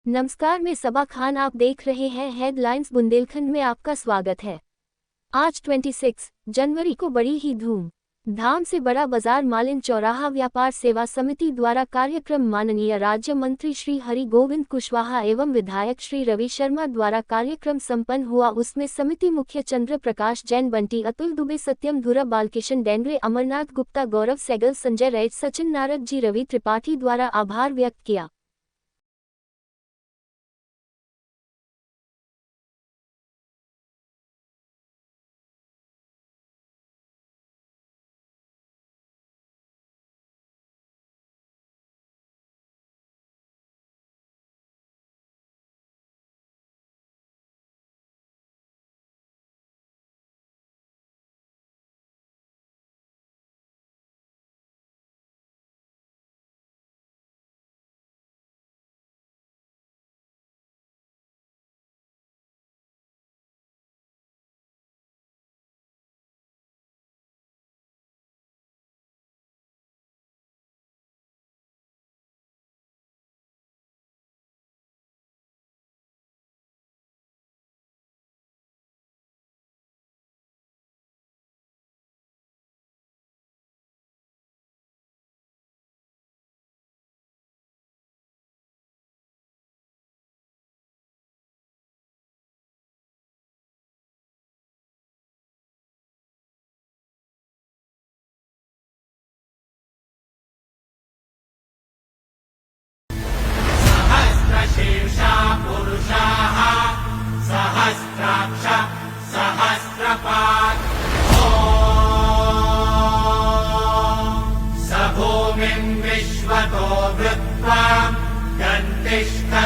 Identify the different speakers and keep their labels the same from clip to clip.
Speaker 1: नमस्कार, मैं सबा खान। आप देख रहे हैं हेडलाइंस बुंदेलखंड में। आपका स्वागत है। आज 26 जनवरी को बड़ी ही धूम धाम से बड़ा बाजार मालिन चौराहा व्यापार सेवा समिति द्वारा कार्यक्रम माननीय राज्य मंत्री श्री हरि गोविंद कुशवाहा एवं विधायक श्री रवि शर्मा द्वारा कार्यक्रम संपन्न हुआ। उसमें समिति मुख्य चंद्र प्रकाश जैन, बंटी, अतुल दुबे, सत्यम धुरा, बालकिशन डेंगरे, अमरनाथ गुप्ता, गौरव सैगल, संजय रैत, सचिन नारद जी, रवि त्रिपाठी द्वारा आभार व्यक्त किया।
Speaker 2: शीर्षा पुरुषाः सहस्राक्ष सहस्रपात् स भूमिं विश्वतो वृत्वा गन्तिष्ठद्दशाङ्गुलम्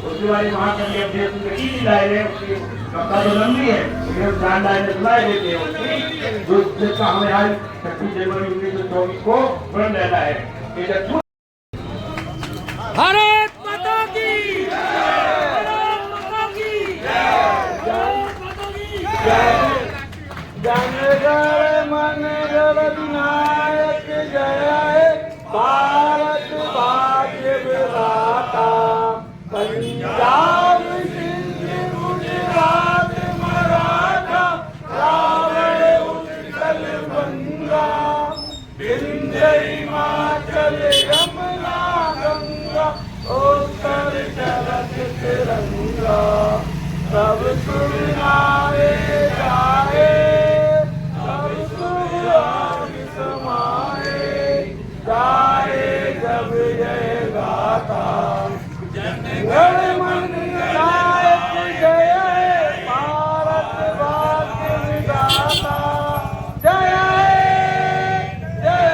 Speaker 2: उसके बाद महासंघ के अध्यक्ष की लाइन है, उसकी कप्तान तो लंबी है, लेकिन 4 लाइनें सुनाई देती है उसकी, जिसका हमें आज 26 जनवरी 1924 को प्रण लेना है।
Speaker 3: भारत माता की भारत माता की
Speaker 2: जनगण मनगण विनायक जय भारत भाग्य विधाता पंजाब सिंध गुजरात मराठा रावण उत्कल बंगा विंध्य हिमाचल यमुना गंगा उत्तर चलत तिरंगा सब सुर नावे जाए सब सुर आग समाए गाए जब जय गाता जनगण मन नायक जय भारत भाग्य विधाता जय जय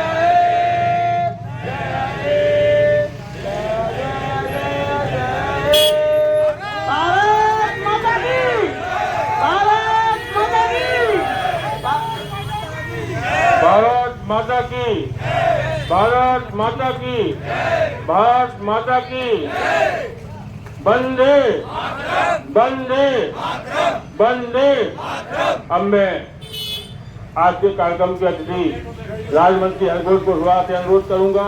Speaker 2: जय जय जय भारत माता की भारत माता की
Speaker 4: भारत माता की भारत माता की भारत माता की वंदे वंदे वंदे। अब मैं आज के कार्यक्रम के अतिथि राज्यमंत्री हरि गोविंद कुशवाहा से अनुरोध करूंगा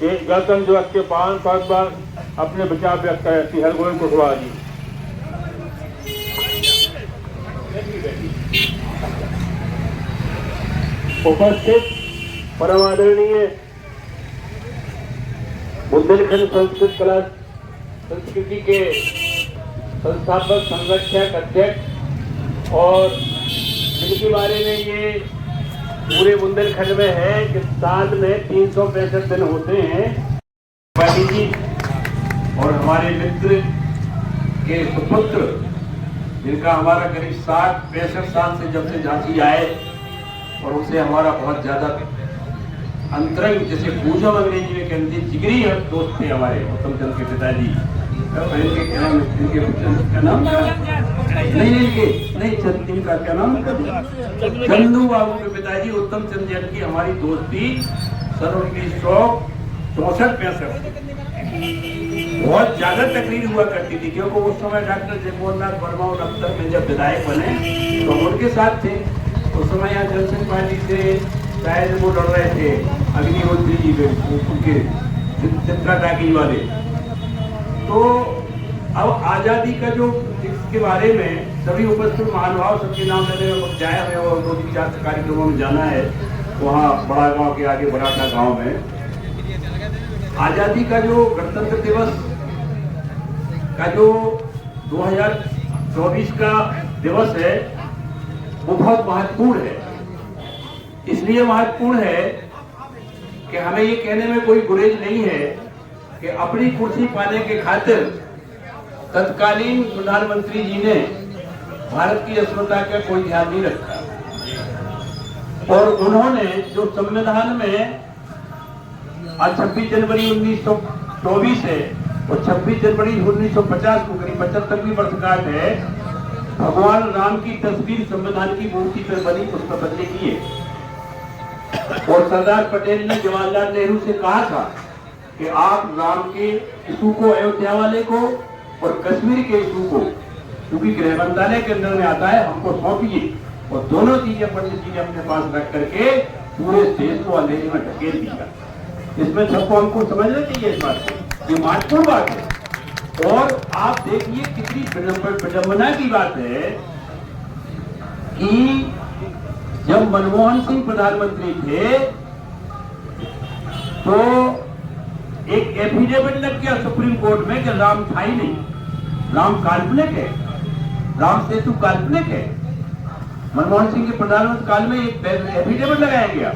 Speaker 4: कि गणतंत्र दिवस के पावन पर्व पर अपने विचार व्यक्त करें। श्री हरि गोविंद कुशवाहा जी। उपस्थित परम आदरणीय बुंदेलखंड संस्कृत कला संस्कृति के संस्थापक, संरक्षक, अध्यक्ष और जिनके बारे में ये पूरे बुंदेलखंड में है कि साल में 365 दिन होते हैं। जी और हमारे मित्र के सुपुत्र
Speaker 2: जिनका हमारा करीब 60-65 साल से जब से झांसी आए और उनसे हमारा बहुत ज्यादा अंतरंग, जैसे पूजा अंग्रेजी में कहते हैं, जिगरी दोस्त थे हमारे उत्तम चंद के पिताजी। इनके क्या नाम, इनका क्या नाम, चंदू बाबू के पिताजी उत्तम चंद जैन की हमारी दोस्ती सन 1964-65 बहुत ज्यादा तकरीर हुआ करती थी, क्योंकि उस समय डॉक्टर जगमोहन वर्मा और अख्तर में जब विधायक बने तो उनके साथ थे। उस समय यहाँ जनसंघ पार्टी से शायद वो लड़ रहे थे अग्निहोत्री जी के, उनके चित्रा टाकी वाले। तो अब आजादी का जो इसके बारे में सभी उपस्थित महानुभाव सबके नाम लेने में जाए, हमें और 2-4 कार्यक्रमों में जाना है वहाँ बड़ा गांव के आगे बड़ाटा गांव में। आजादी का जो गणतंत्र दिवस का जो 2024 का दिवस है वो बहुत महत्वपूर्ण है। इसलिए महत्वपूर्ण है कि हमें ये कहने में कोई गुरेज नहीं है कि अपनी कुर्सी पाने के खातिर तत्कालीन प्रधानमंत्री जी ने भारत की अस्मिता का कोई ध्यान नहीं रखा, और उन्होंने जो संविधान में आज 26 जनवरी 1924 है और 26 जनवरी 1950 को करीब 75वीं वर्षगांठ है, भगवान राम की तस्वीर संविधान की मूर्ति पर बनी, उस पर बदले किए। और सरदार पटेल ने जवाहरलाल नेहरू से कहा था कि आप राम के इशू को, अयोध्या वाले को और कश्मीर के इशू को, क्योंकि गृह मंत्रालय के अंदर में आता है, हमको सौंपिए, और दोनों चीजें पंडित जी ने अपने पास रख करके पूरे देश को अंधेरे में ढकेल दिया। इसमें सबको हमको समझना चाहिए इस बात को, ये महत्वपूर्ण बात है। और आप देखिए कितनी विडंबना की बात है कि जब मनमोहन सिंह प्रधानमंत्री थे तो एक एफिडेविट लग गया सुप्रीम कोर्ट में कि राम था ही नहीं, राम काल्पनिक है, राम सेतु काल्पनिक है। मनमोहन सिंह के प्रधानमंत्री काल में एक एफिडेविट लगाया गया,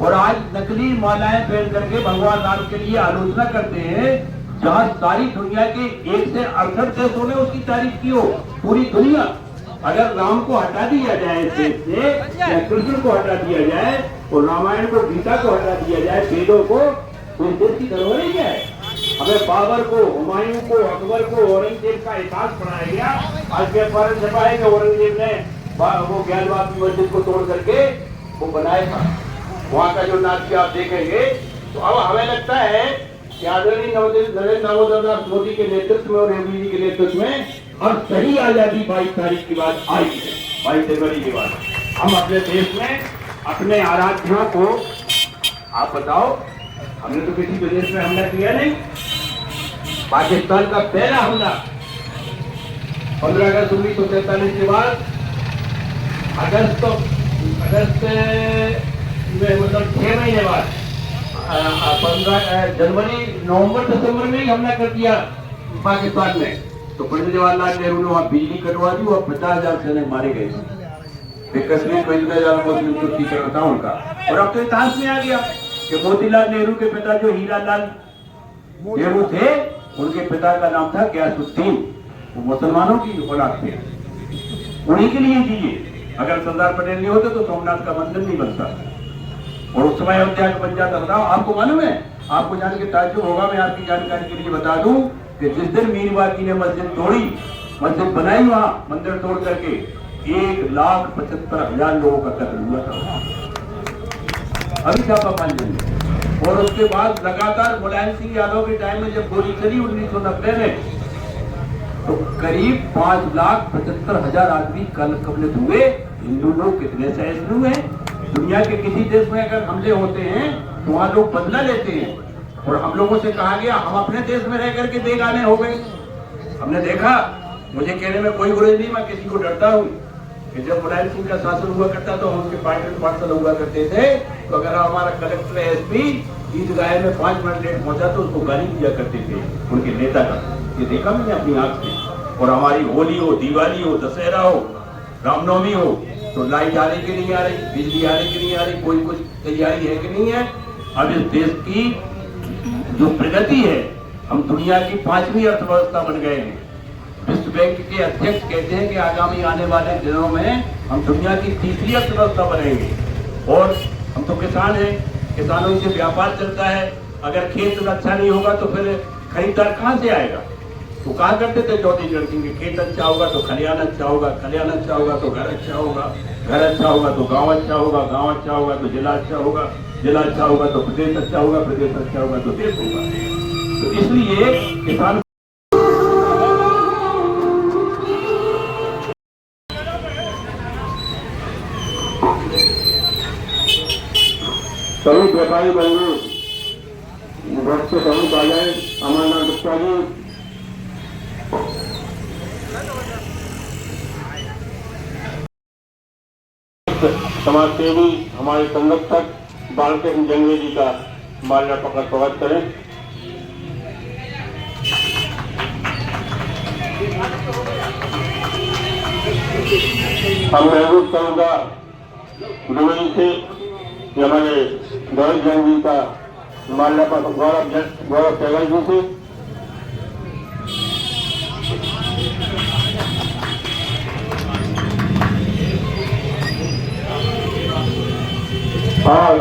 Speaker 2: और आज नकली मालाएं पहन करके भगवान राम के लिए आलोचना करते हैं, जहां सारी दुनिया के 1 से 68 देशों ने उसकी तारीफ की हो। पूरी दुनिया, अगर राम को हटा दिया जाए इस देश से, या कृष्ण को हटा दिया जाए और रामायण को, गीता को हटा दिया जाए, वेदों को, तो इस देश की धरोहर ही क्या है? हमें बाबर को, हुमायूं को, अकबर को, औरंगजेब का इतिहास पढ़ाया गया। आज के अखबार में छपा है कि औरंगजेब ने वो ज्ञानवाद की मस्जिद को तोड़ करके वो बनाया था, वहाँ का जो नाट्य आप देखेंगे। तो अब हमें लगता है कि आदरणीय नरेंद्र दामोदर दास मोदी के नेतृत्व में और योगी जी के नेतृत्व में अब सही आजादी 22 तारीख के बाद आई है, 22 जनवरी के बाद। हम अपने देश में अपने आराध्यों को, आप बताओ, हमने तो किसी प्रदेश में हमला किया नहीं। पाकिस्तान का पहला हमला 15 अगस्त 1947 के बाद अगस्त में, मतलब 6 महीने बाद 15 जनवरी, नवंबर, दिसंबर में ही हमला कर दिया पाकिस्तान में। तो पंडित जवाहरलाल नेहरू ने वहाँ बिजली कटवा दी और 50,000 सैनिक मारे गए थे। कश्मीर को इतना ज्यादा मुस्लिम तुष्टीकरण था उनका। और अब तो इतिहास में आ गया कि मोतीलाल नेहरू के पिता जो हीरालाल नेहरू थे, उनके पिता का नाम था गयासुद्दीन, वो मुसलमानों की औलाद थे, उन्हीं के लिए जिए। अगर सरदार पटेल नहीं होते तो सोमनाथ का मंदिर नहीं बनता, और उस समय अयोध्या का बन जाता। बताओ, आपको मालूम है? आपको जान के ताज्जुब होगा, मैं आपकी जानकारी के लिए बता दूं कि जिस दिन मीर बाकी ने मस्जिद तोड़ी, मस्जिद बनाई, वहां मंदिर तोड़ करके 1,75,000 लोगों का कत्ल हुआ था। अभी छापा पाएंगे। और उसके बाद लगातार मुलायम सिंह यादव के टाइम में जब गोली चली 1990 में, तो करीब 5,75,000 आदमी कबलित हुए। हिंदू लोग कितने सहिष्णु हैं? दुनिया के किसी देश में अगर हमले होते हैं तो वहां लोग बदला लेते हैं, और हम लोगों से कहा गया हम अपने देश में रह करके बेगाने हो गए। हमने देखा, मुझे कहने में कोई गुरेज नहीं, मैं किसी को डरता हूँ कि जब मुलायम सिंह का शासन हुआ करता तो हम उनके पार्षद हुआ करते थे, तो अगर हमारा कलेक्टर एसपी ईदगाह में 5 मिनट लेट पहुंचा तो उसको गाली दिया करते थे उनके नेता का। ये देखा मैंने अपनी आंख से। और हमारी होली हो, दिवाली हो, दशहरा हो, रामनवमी हो, तो लाइट आने की नहीं आ रही, बिजली आने की नहीं आ रही, कोई कुछ तैयारी है कि नहीं है? अब इस देश की जो प्रगति है, हम दुनिया की 5वीं अर्थव्यवस्था बन गए हैं। विश्व बैंक के अध्यक्ष कहते हैं कि आगामी आने वाले दिनों में हम दुनिया की तीसरी अर्थव्यवस्था बनेंगे। और हम तो किसान हैं, किसानों से व्यापार चलता है। अगर खेत अच्छा नहीं होगा तो फिर खरीदार कहाँ से आएगा? तो कहा करते थे चौधरी सिंह के, खेत अच्छा होगा तो खलियान अच्छा होगा, खलियान अच्छा होगा तो घर अच्छा होगा, घर अच्छा होगा तो गांव अच्छा होगा, गांव अच्छा होगा तो जिला अच्छा होगा, जिला अच्छा होगा तो प्रदेश अच्छा होगा, प्रदेश अच्छा होगा तो देश होगा। तो इसलिए किसान
Speaker 4: सभी व्यापारी बंधु घर से सभी आ जाए। अमरनाथ गुप्ता जी, समाज सेवी, हमारे संरक्षक बालकृष्ण जंगवे जी का माल्यार्पण का स्वागत करें। हम महसूस करूंगा दुबई से हमारे गौरव जैन जी का माल्यार्पण गौरव सहगल जी से। और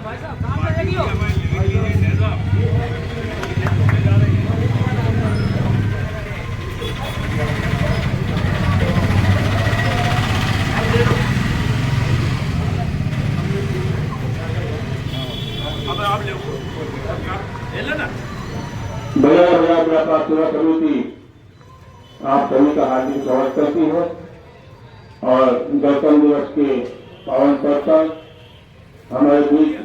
Speaker 3: भाई साहब काम करेगी हो?
Speaker 4: बाजार व्यापार सेवा समिति आप सभी का हार्दिक स्वागत करती है। और गणतंत्र दिवस के पावन पर्व पर हमारे बीच